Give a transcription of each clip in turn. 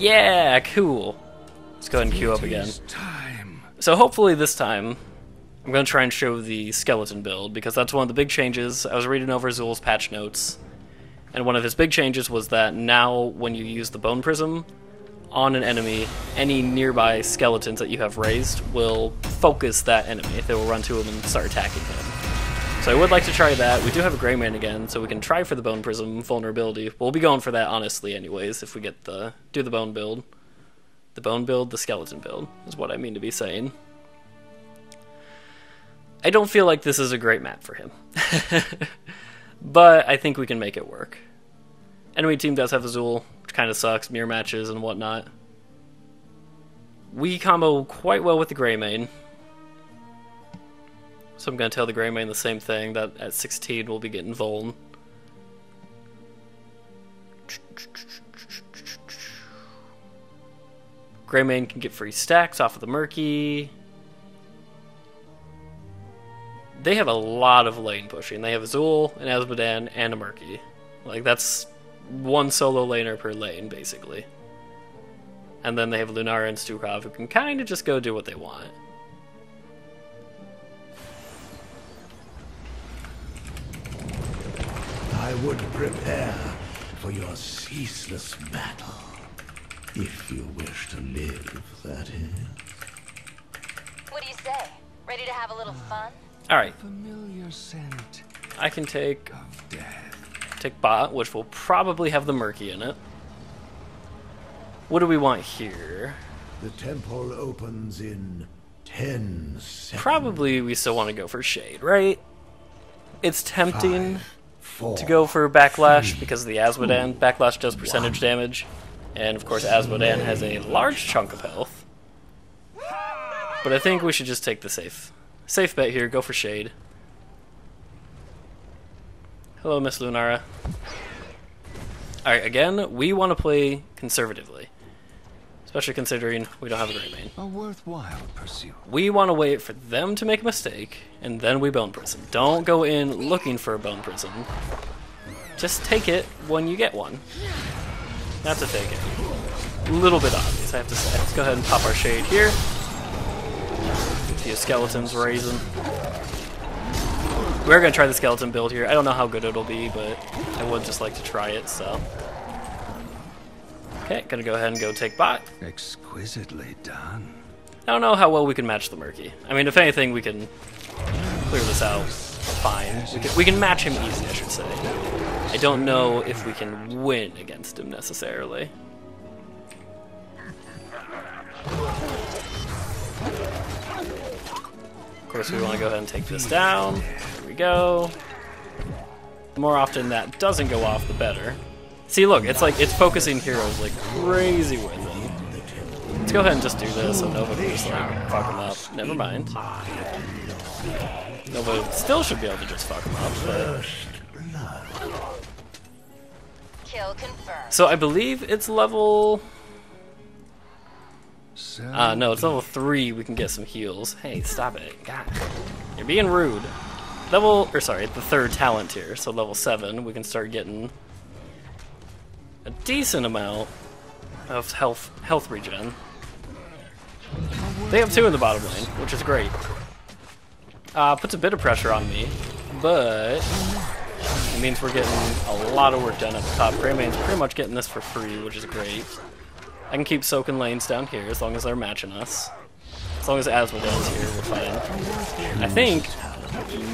Yeah, cool. Let's go ahead and queue up again. So hopefully this time, I'm going to try and show the skeleton build, because that's one of the big changes. I was reading over Zul's patch notes, and one of his big changes was that now when you use the Bone Prism on an enemy, any nearby skeletons that you have raised will focus that enemy. They will run to him and start attacking him. So I would like to try that. We do have a Greymane again, so we can try for the Bone Prism vulnerability. We'll be going for that, honestly, anyways, if we get do the Bone build. The Bone build, the Skeleton build, is what I mean to be saying. I don't feel like this is a great map for him. But I think we can make it work. Enemy team does have Azul, which kind of sucks, mirror matches and whatnot. We combo quite well with the Greymane. So I'm going to tell the Greymane the same thing, that at 16 we'll be getting Vuln. Greymane can get free stacks off of the Murky. They have a lot of lane pushing. They have Azul, an Azmodan, and a Murky. Like, that's one solo laner per lane, basically. And then they have Lunara and Stukov, who can kind of just go do what they want. I would prepare for your ceaseless battle. If you wish to live, that is. What do you say? Ready to have a little fun? Alright. Familiar scent I can take of death. bot, which will probably have the Murky in it. What do we want here? The temple opens in 10 seconds. Probably we still want to go for Shade, right? It's tempting 5, 4, to go for Backlash 3, because of the Azmodan. Backlash does percentage damage. And of course Azmodan has a large chunk of health. But I think we should just take the safe bet here, go for Shade. Hello, Miss Lunara. Alright, again, we want to play conservatively. Especially considering we don't have a Greymane. A worthwhile pursuit. We want to wait for them to make a mistake, and then we Bone Prism. Don't go in looking for a Bone Prism. Just take it when you get one. Not to take it. A little bit obvious, I have to say. Let's go ahead and pop our Shade here. See a Skeleton's raising. We're going to try the Skeleton build here. I don't know how good it'll be, but I would just like to try it, so. Okay, gonna go ahead and go take bot. Exquisitely done. I don't know how well we can match the Murky. I mean, if anything, we can clear this out fine. We can match him easy, I should say. I don't know if we can win against him necessarily. Of course, we want to go ahead and take this down. Here we go. The more often that doesn't go off, the better. See, look, it's like it's focusing heroes like crazy with him. Let's go ahead and just do this so nobody just like fuck him up. Never mind. Nobody still should be able to just fuck him up, but. Kill confirmed. So I believe it's level. No, it's level 3. We can get some heals. Hey, stop it! God, you're being rude. The third talent tier. So level 7, we can start getting a decent amount of health regen. They have 2 in the bottom lane, which is great. Puts a bit of pressure on me, but it means we're getting a lot of work done at the top. Greymane's pretty much getting this for free, which is great. I can keep soaking lanes down here as long as they're matching us. As long as Azmodan's here, we're fine. I think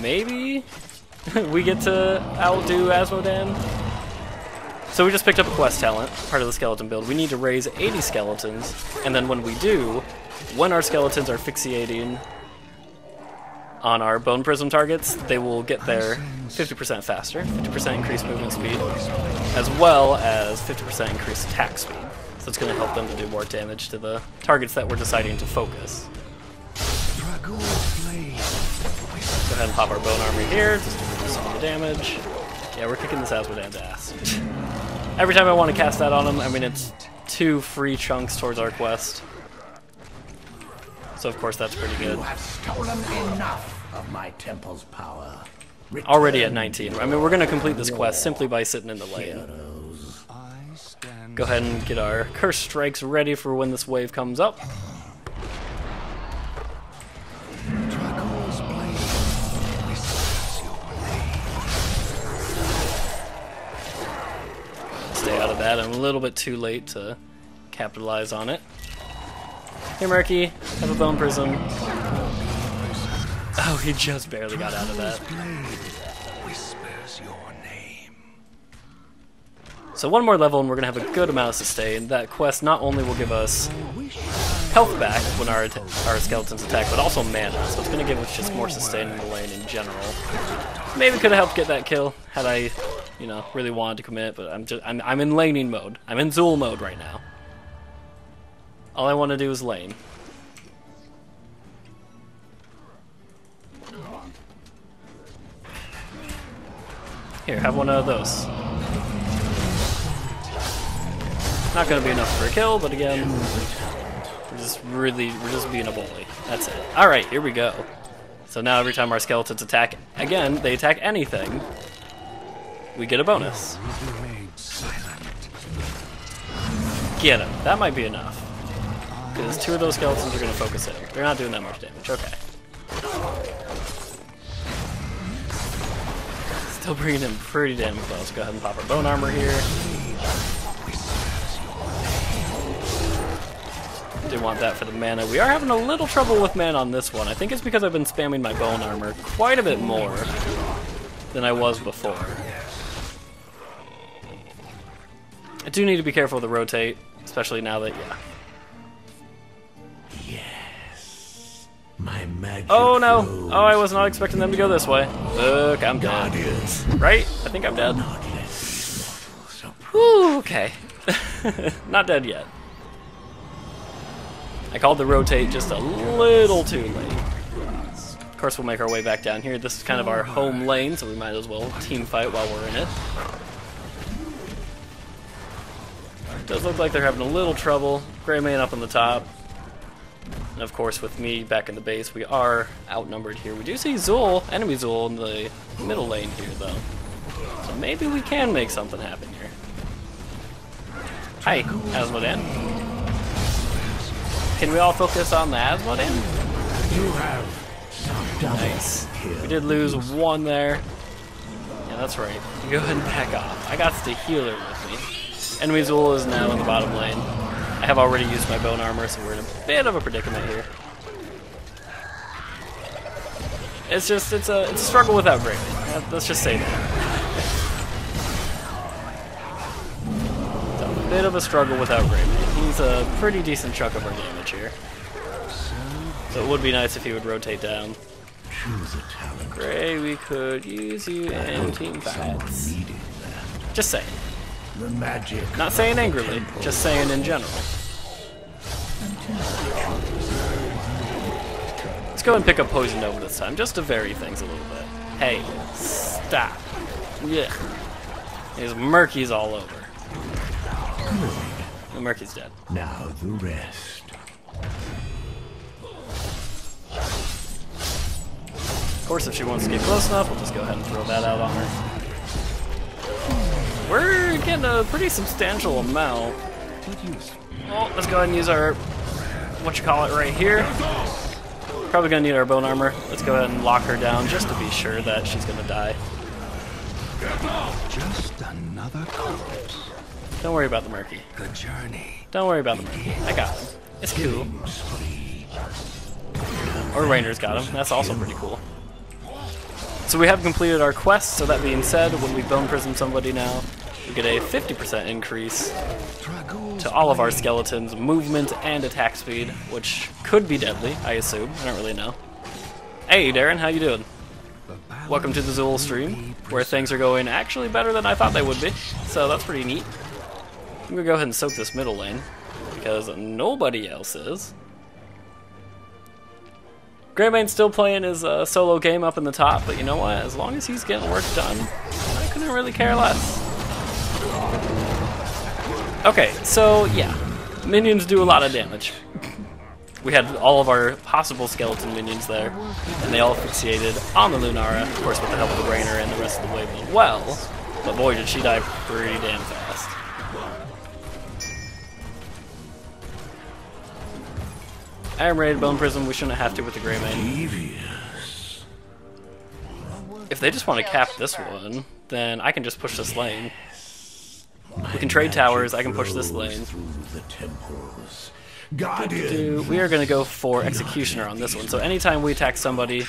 maybe we get to outdo Azmodan. So we just picked up a quest talent, part of the skeleton build. We need to raise 80 skeletons, and then when we do, when our skeletons are fixating on our Bone Prism targets, they will get there 50% faster, 50% increased movement speed, as well as 50% increased attack speed. So it's going to help them to do more damage to the targets that we're deciding to focus. Go ahead and pop our bone armor here, just to reduce some of the damage. Yeah, we're kicking this Azmodan's ass. Every time I want to cast that on him, I mean, it's 2 free chunks towards our quest. So of course that's pretty good. You have stolen enough of my temple's power. Already at 19. I mean, we're going to complete this quest simply by sitting in the lane. I stand Go ahead and get our curse strikes ready for when this wave comes up. Stay out of that. I'm a little bit too late to capitalize on it. Here, Murky, have a bone prism. Oh, he just barely got out of that. So one more level and we're going to have a good amount of sustain. That quest not only will give us health back when our skeletons attack, but also mana. So it's going to give us just more sustain in the lane in general. Maybe could have helped get that kill had I, you know, really wanted to commit, but I'm in laning mode. I'm in Zool mode right now. All I want to do is lane. Here, have one of those. Not gonna be enough for a kill, but again, we're just being a bully. That's it. Alright, here we go. So now every time our skeletons attack, again, they attack anything, we get a bonus. Get him. That might be enough. Because 2 of those skeletons are gonna focus in. They're not doing that much damage. Okay. Still bringing him pretty damn close. Go ahead and pop our bone armor here. Didn't want that for the mana. We are having a little trouble with mana on this one. I think it's because I've been spamming my bone armor quite a bit more than I was before. I do need to be careful to rotate, especially now that, yeah. Yes. My magic. Oh no! Oh, I was not expecting them to go this way. Look, I'm dead. Right? I think I'm dead. Whew, okay. Not dead yet. I called the rotate just a little too late. Of course, we'll make our way back down here. This is kind of our home lane, so we might as well team fight while we're in it. It does look like they're having a little trouble. Greymane up on the top. And of course, with me back in the base, we are outnumbered here. We do see Zool, enemy Zool, in the middle lane here, though. So maybe we can make something happen here. Hi, Asmodan. Can we all focus on the Asmodan? Nice. We did lose 1 there. Yeah, that's right. Go ahead and back off. I got the healer with me. Enemy Zool is now in the bottom lane. I have already used my bone armor, so we're in a bit of a predicament here. It's a struggle without Greymane. Let's just say that. It's a bit of a struggle without Greymane. He's a pretty decent chunk of our damage here. So it would be nice if he would rotate down. Gray, we could use you in team fights. Just saying. Not saying angrily, just saying in general. Let's go and pick up Poison Nova this time, just to vary things a little bit. Hey, stop. Yeah. His Murky's all over. The Murky's dead. Now the rest. Of course, if she wants to get close enough, we'll just go ahead and throw that out on her. We're getting a pretty substantial amount. Well, let's go ahead and use our, right here. Probably gonna need our bone armor. Let's go ahead and lock her down just to be sure that she's gonna die. Just another corpse. Don't worry about the Murky. The journey. Don't worry about the Murky. I got him. It's cool. Or Rainer's got him. That's also pretty cool. So we have completed our quest, so that being said, when we bone prism somebody now, we get a 50% increase to all of our skeletons' movement and attack speed, which could be deadly, I assume. I don't really know. Hey Darren, how you doing? Welcome to the Zool stream, where things are going actually better than I thought they would be, so that's pretty neat. I'm gonna go ahead and soak this middle lane, because nobody else is. Greymane's still playing his solo game up in the top, but you know what? As long as he's getting work done, I couldn't really care less. Okay, so yeah, minions do a lot of damage. We had all of our possible skeleton minions there, and they all asphyxiated on the Lunara, of course with the help of the Rainer and the rest of the wave as well, but boy did she die pretty damn fast. I am ready to Bone Prism. We shouldn't have to with the Grey Mane. Devious. If they just want to cap this one, then I can just push this lane. We can trade towers. I can push this lane. Through the temples. Guardian. We are going to go for Executioner on this one. So anytime we attack somebody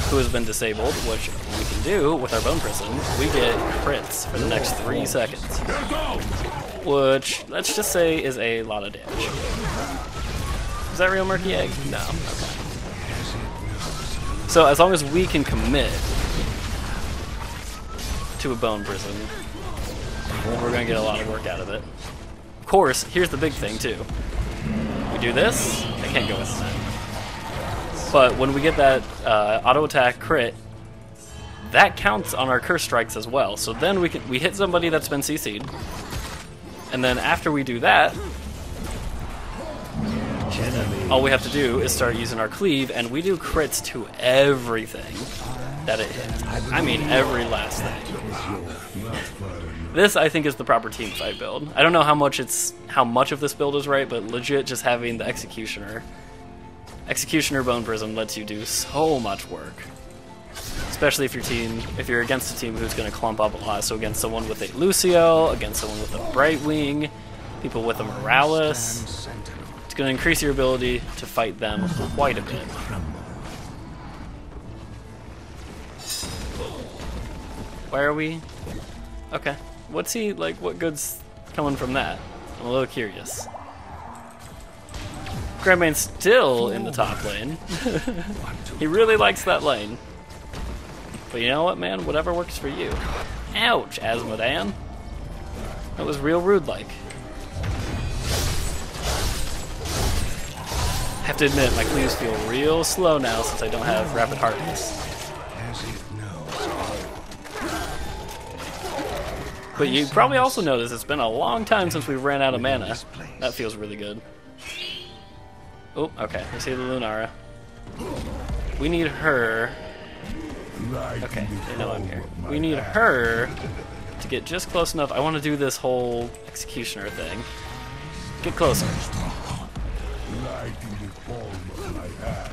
who has been disabled, which we can do with our Bone Prism, we get crits for the next 3 seconds. Which, let's just say, is a lot of damage. Is that real Murky Egg? No. Okay. So as long as we can commit to a Bone Prism, we're going to get a lot of work out of it. Of course, here's the big thing too. We do this, I can't go with that. But when we get that auto attack crit, that counts on our curse strikes as well. So then we hit somebody that's been CC'd, and then after we do that, all we have to do is start using our cleave, and we do crits to everything that it hits. I mean every last thing. This, I think, is the proper team fight build. I don't know how much of this build is right, but legit just having the Executioner Bone Prism lets you do so much work. Especially if you're against a team who's going to clump up a lot. So against someone with a Lucio, against someone with a Brightwing, people with a Morales, it's going to increase your ability to fight them quite a bit. Where are we? Okay. What's he, like, what good's coming from that? I'm a little curious. Grandman's still in the top lane. He really likes that lane. But you know what, man? Whatever works for you. Ouch, Asmodan. That was real rude-like. I have to admit, my cleaves feel real slow now since I don't have rapid hardness. But you probably also noticed it's been a long time since we ran out of mana. That feels really good. Oh, okay. I see the Lunara. We need her. Okay, they know I'm here. We need her to get just close enough. I want to do this whole Executioner thing. Get closer.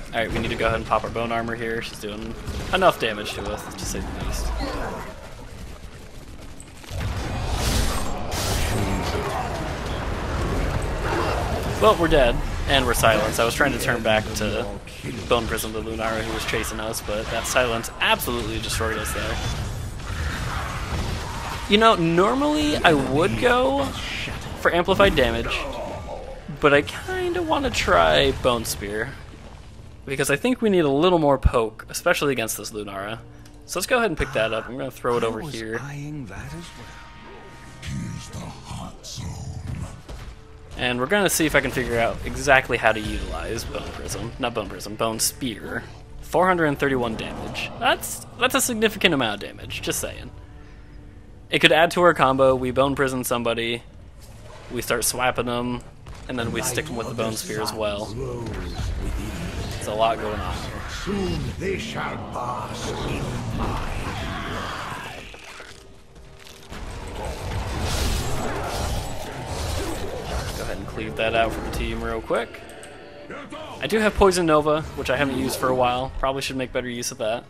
Alright, we need to go ahead and pop our Bone Armor here. She's doing enough damage to us, to say the least. Well, we're dead, and we're silenced. I was trying to turn back to Bone Prism the Lunara who was chasing us, but that silence absolutely destroyed us there. You know, normally I would go for amplified damage, but I kind of want to try Bone Spear, because I think we need a little more poke, especially against this Lunara. So let's go ahead and pick that up. I'm going to throw it over here. And we're going to see if I can figure out exactly how to utilize Bone Prism. Not Bone Prism, Bone Spear. 431 damage. That's a significant amount of damage, just saying. It could add to our combo. We Bone Prism somebody, we start swapping them, and then we stick them with the Bone Spear as well. There's a lot going on here. Soon they shall pass in my Go ahead and cleave that out for the team real quick. I do have Poison Nova, which I haven't used for a while. Probably should make better use of that.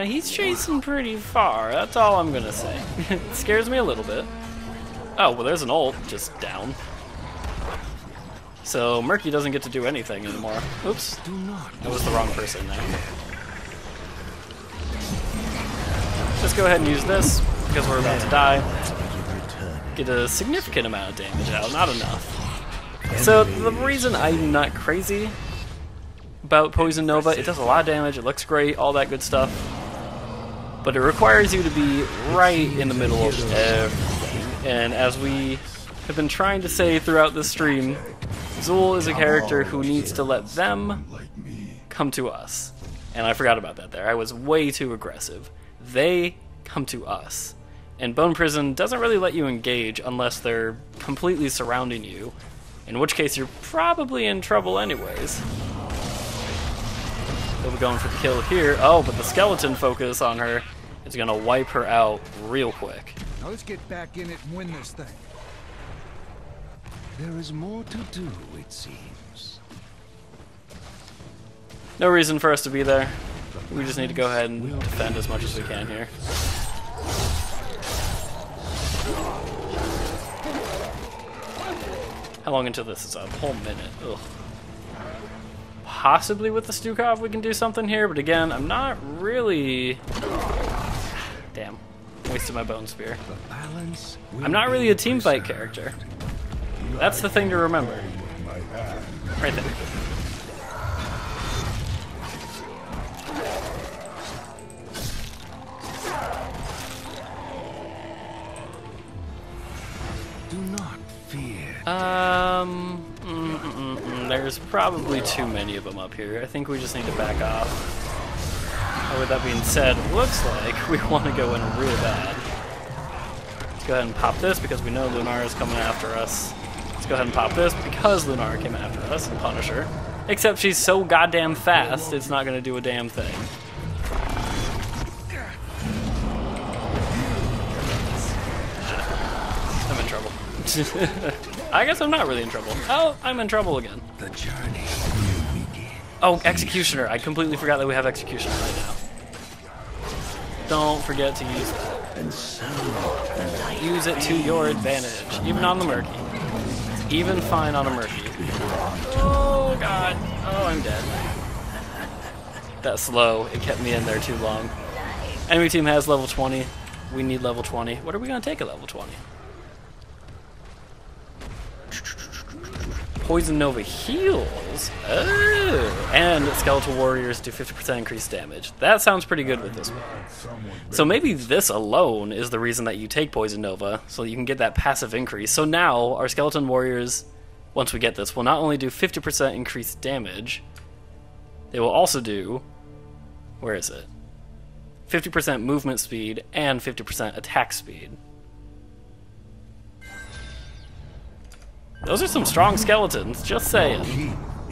He's chasing pretty far. That's all I'm gonna say. It scares me a little bit. Oh, well, there's an ult just down. So Murky doesn't get to do anything anymore. Oops. That was the wrong person there. Just go ahead and use this, because we're about to die. Get a significant amount of damage out, not enough. So the reason I'm not crazy about Poison Nova, it does a lot of damage, it looks great, all that good stuff. But it requires you to be right in the middle of everything. And as we have been trying to say throughout this stream, Zul is a character who needs to let them come to us. And I forgot about that there. I was way too aggressive. They come to us. And Bone Prison doesn't really let you engage unless they're completely surrounding you, in which case you're probably in trouble anyways. They'll be going for the kill here. Oh, but the skeleton focus on her is going to wipe her out real quick. Now let's get back in it and win this thing. There is more to do, it seems. No reason for us to be there. We just need to go ahead and defend as much as we can here. How long until this is up? A whole minute. Ugh. Possibly with the Stukov we can do something here, but again, I'm not really... Damn. Wasted my bone spear. I'm not really a team fight character. That's the thing to remember. Right there. Do not fear. There's probably too many of them up here. I think we just need to back off. Oh, with that being said, looks like we want to go in real bad. Let's go ahead and pop this because we know Lunara's coming after us. Let's go ahead and pop this because Lunara came after us and punish her. Except she's so goddamn fast, it's not going to do a damn thing. I'm in trouble. I guess I'm not really in trouble. Oh, I'm in trouble again. The journey will begin. Oh, Executioner. I completely forgot that we have Executioner right now. Don't forget to use that. Use it to your advantage. Even on the Murky. Even fine on a Murky. Oh, God. Oh, I'm dead. That slow. It kept me in there too long. Enemy team has level 20. We need level 20. What are we going to take at level 20? Poison Nova heals. Oh, and Skeletal Warriors do 50% increased damage. That sounds pretty good with this one. So maybe this alone is the reason that you take Poison Nova, so you can get that passive increase. So now our Skeleton Warriors, once we get this, will not only do 50% increased damage, they will also do, where is it? 50% movement speed and 50% attack speed. Those are some strong skeletons, just saying.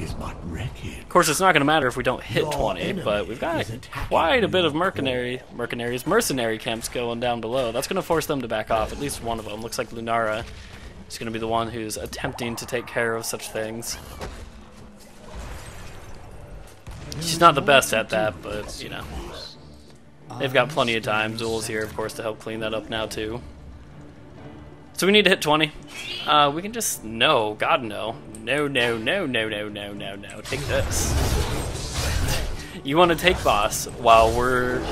Of course, it's not going to matter if we don't hit 20, but we've got quite a bit of mercenary camps going down below. That's going to force them to back off, at least one of them. Looks like Lunara is going to be the one who's attempting to take care of such things. She's not the best at that, but, you know. They've got plenty of time. Duel's here, of course, to help clean that up now, too. So we need to hit 20. We can just... No, God, no. No. Take this. You want to take boss while we're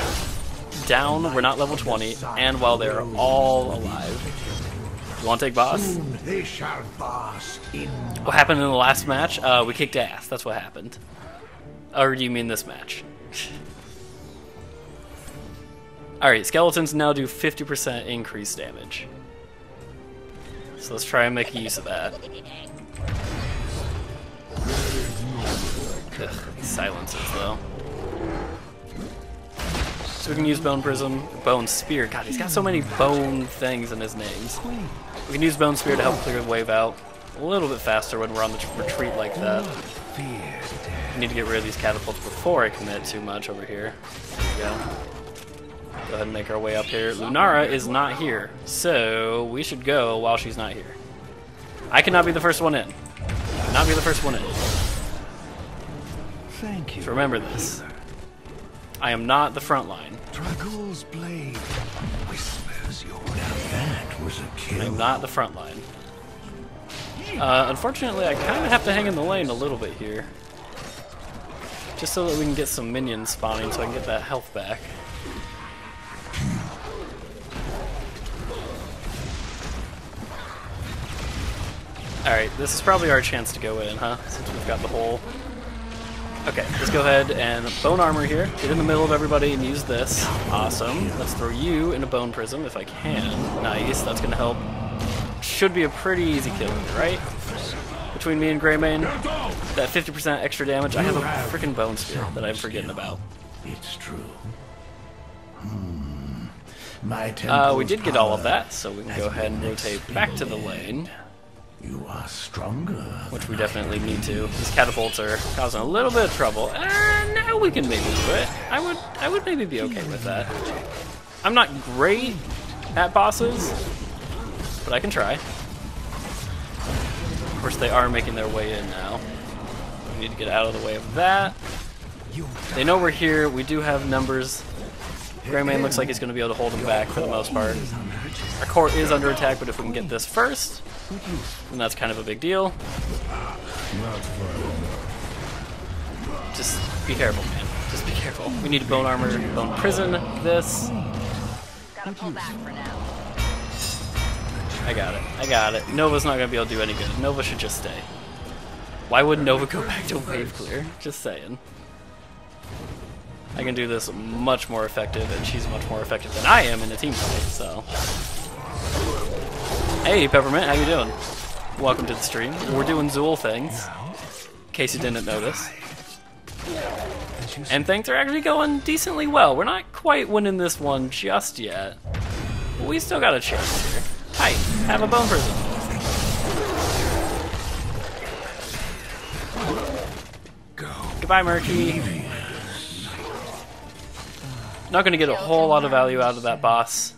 down, we're not level 20, and while they're all alive. You want to take boss? They shall boss in. What happened in the last match? We kicked ass. That's what happened. Or do you mean this match? Alright, skeletons now do 50% increased damage. So let's try and make use of that. Ugh, these silences, though. So we can use Bone Prism, Bone Spear. God, he's got so many bone things in his names. We can use Bone Spear to help clear the wave out a little bit faster when we're on the retreat like that. I need to get rid of these catapults before I commit too much over here. There we go. Go ahead and make our way up here. Lunara is not here, so we should go while she's not here. I cannot be the first one in. I cannot be the first one in. Thank you. So remember this. I am not the front line. Dragul's blade whispers your That was a I kill. am not the front line. Unfortunately, I kind of have to hang in the lane a little bit here. Just so that we can get some minions spawning so I can get that health back. Alright, this is probably our chance to go in, huh? Since we've got the hole. Okay, let's go ahead and bone armor here. Get in the middle of everybody and use this. Awesome. Let's throw you in a bone prism if I can. Nice, that's gonna help. Should be a pretty easy kill here, right? Between me and Greymane, that 50% extra damage. I have a freaking bone spear that I'm forgetting about. It's true. My We did get all of that, so we can go ahead and rotate back to the lane. You are stronger. Which we definitely need to. These catapults are causing a little bit of trouble. Now we can maybe do it. I would maybe be okay with that. I'm not great at bosses, but I can try. Of course, they are making their way in now. We need to get out of the way of that. They know we're here. We do have numbers. Greymane looks like he's going to be able to hold him back for the most part. Our core is under attack, but if we can get this first, then that's kind of a big deal. Just be careful, man. Just be careful. We need bone armor, bone prison, this. Gotta pull back for now. I got it. I got it. Nova's not going to be able to do any good. Nova should just stay. Why would Nova go back to wave clear? Just saying. I can do this much more effective, and she's much more effective than I am in a team fight, so. Hey, Peppermint, how you doing? Welcome to the stream. We're doing Zool things, in case you didn't notice. And things are actually going decently well. We're not quite winning this one just yet, but we still got a chance here. Hi, have a bone prison. Goodbye, Murky. Not going to get a whole lot of value out of that boss.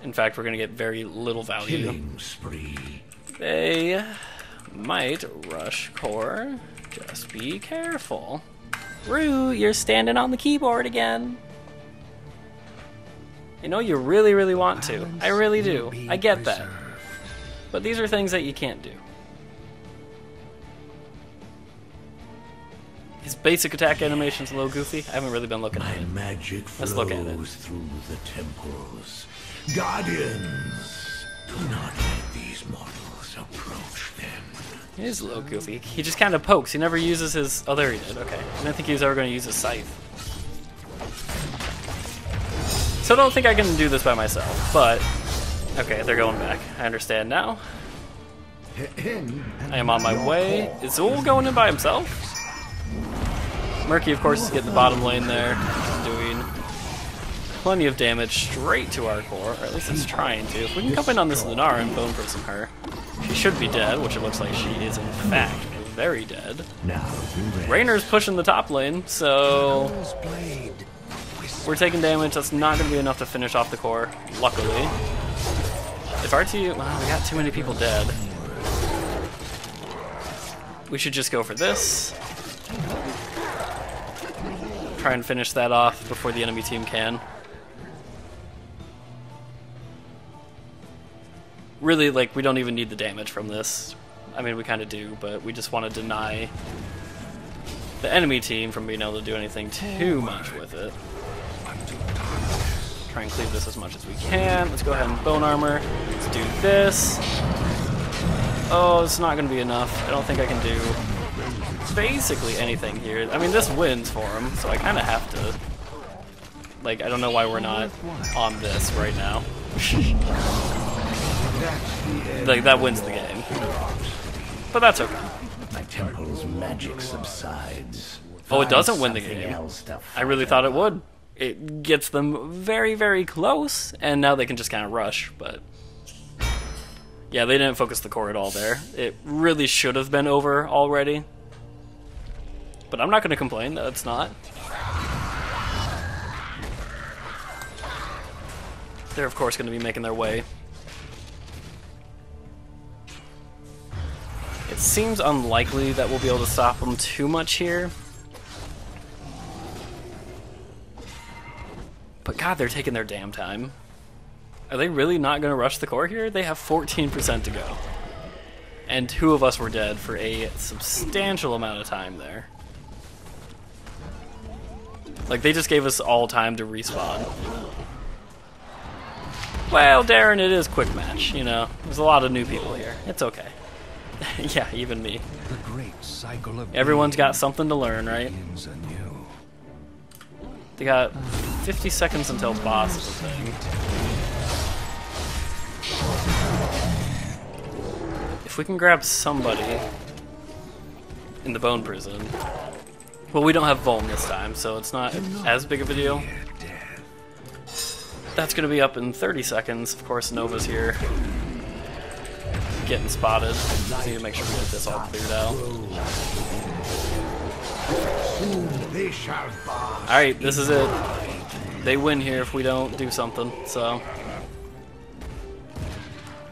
In fact, we're going to get very little value. Killing spree. They might rush core. Just be careful. Rue, you're standing on the keyboard again. You know, you really, really want to. I really do. I get that. But these are things that you can't do. His basic attack animation's a little goofy. I haven't really been looking at it. Magic Let's look at it. flows through the temples. Guardians, do not let these mortals approach them. He is a little goofy. He just kind of pokes. He never uses his... Oh, there he did. Okay. I didn't think he was ever going to use his scythe. So I don't think I can do this by myself, but... Okay, they're going back. I understand now. I am on my way. Is Zool going in by himself? Murky, of course, is getting the bottom lane there. He's doing plenty of damage straight to our core, or at least it's trying to. If we can come in on this Lunar and bone prison her, she should be dead, which it looks like she is in fact very dead. Rainer's pushing the top lane, so we're taking damage. That's not going to be enough to finish off the core, luckily. If our team... Well, we got too many people dead. We should just go for this. Try and finish that off before the enemy team can. Really, like, we don't even need the damage from this. I mean, we kind of do, but we just want to deny the enemy team from being able to do anything too much with it. Try and cleave this as much as we can. Let's go ahead and bone armor. Let's do this. Oh, it's not going to be enough. I don't think I can do basically anything here. I mean, this wins for him, so I kind of have to. Like, I don't know why we're not on this right now. Like, that wins the game. But that's okay. My temple's magic subsides. Oh, it doesn't win the game. I really thought it would. It gets them very, very close, and now they can just kind of rush, but... Yeah, they didn't focus the core at all there. It really should have been over already. But I'm not going to complain that it's not. They're, of course, going to be making their way. It seems unlikely that we'll be able to stop them too much here. But God, they're taking their damn time. Are they really not going to rush the core here? They have 14% to go. And 2 of us were dead for a substantial amount of time there. Like, they just gave us all time to respawn. Well, Darren, it is quick match, you know. There's a lot of new people here. It's okay. Yeah, even me. The great cycle of Everyone's got something to learn, right? begins anew. They got 50 seconds until boss is the thing. If we can grab somebody in the bone prison... Well, we don't have Vuln this time, so it's not as big of a deal. That's going to be up in 30 seconds. Of course, Nova's here. Getting spotted. Just need to make sure we get this all cleared out. Alright, this is it. They win here if we don't do something, so...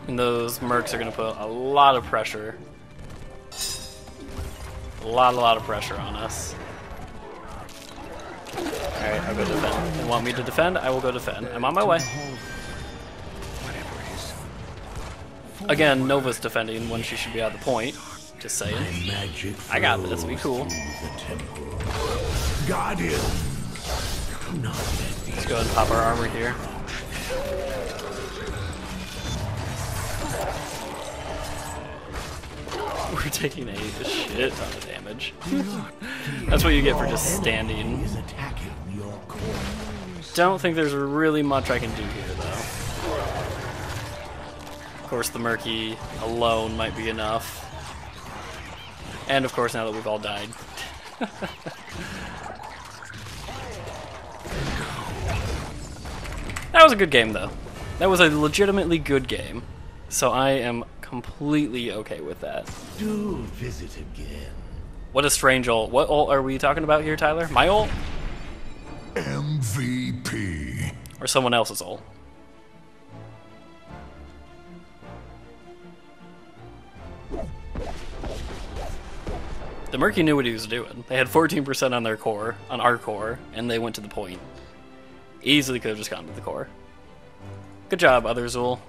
And those mercs are going to put a lot of pressure. A lot of pressure on us. Alright, I'll go defend. They want me to defend? I will go defend. I'm on my way. Again, Nova's defending when she should be at the point. Just saying. I got this, be cool. Guardian. Let's go ahead and pop our armor here. We're taking a shit ton of damage. That's what you get for just standing. Don't think there's really much I can do here, though. Of course, the Murky alone might be enough. And of course, now that we've all died. That was a good game, though. That was a legitimately good game. So I am completely okay with that. Do visit again. What a strange ult. What ult are we talking about here, Tyler? My ult? MVP. Or someone else's ult? The Murky knew what he was doing. They had 14% on their core, on our core, and they went to the point. Easily could have just gone to the core. Good job, Other Zool.